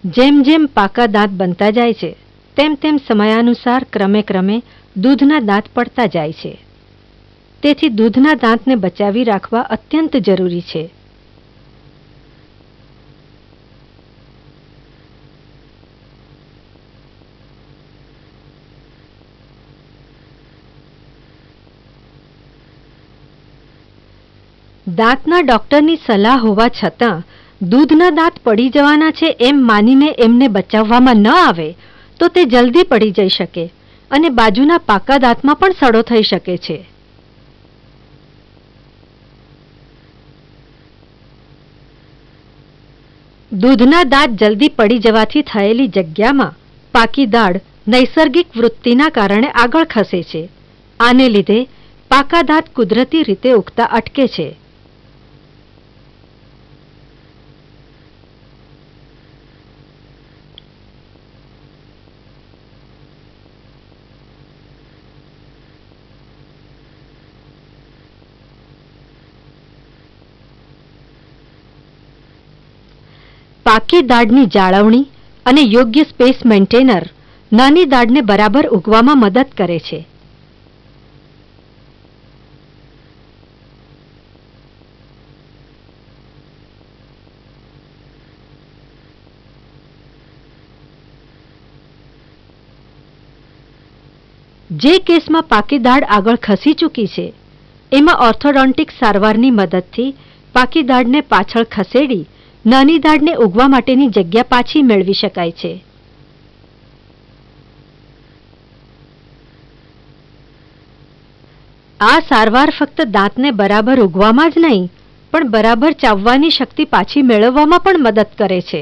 જેમ જેમ પાકા દાંત બનતા જાય છે તેમ તેમ સમયાનુસાર ક્રમે ક્રમે દૂધના દાંત પડતા જાય છે. તેથી દૂધના દાંતને બચાવી રાખવા અત્યંત જરૂરી છે. દાંતના ડૉક્ટરની સલાહ હોવા છતાં દૂધના દાંત પડી જવાના છે એમ માનીને એમને બચાવવામાં ન આવે તો તે જલ્દી પડી જઈ શકે અને બાજુના પાકા દાંતમાં પણ સડો થઈ શકે છે. દૂધના દાંત જલ્દી પડી જવાથી થયેલી જગ્યામાં પાકી દાઢ નૈસર્ગિક વૃત્તિના કારણે આગળ ખસે છે. આને લીધે પાકા દાંત કુદરતી રીતે ઉગતા અટકે છે. પાકી દાઢની જાળવણી અને યોગ્ય સ્પેસ મેન્ટેનર નાની દાઢને બરાબર ઉગવામાં મદદ કરે છે. જે કેસમાં પાકી દાઢ આગળ ખસી ચૂકી છે એમાં ઓર્થોડોન્ટિક સારવારની મદદથી પાકી દાઢને પાછળ ખસેડી નાની દાઢને ઉગવા માટેની જગ્યા પાછી મેળવી શકાય છે. આ સારવાર ફક્ત દાંતને બરાબર ઉગવામાં જ નહીં પણ બરાબર ચાવવાની શક્તિ પાછી મેળવવામાં પણ મદદ કરે છે.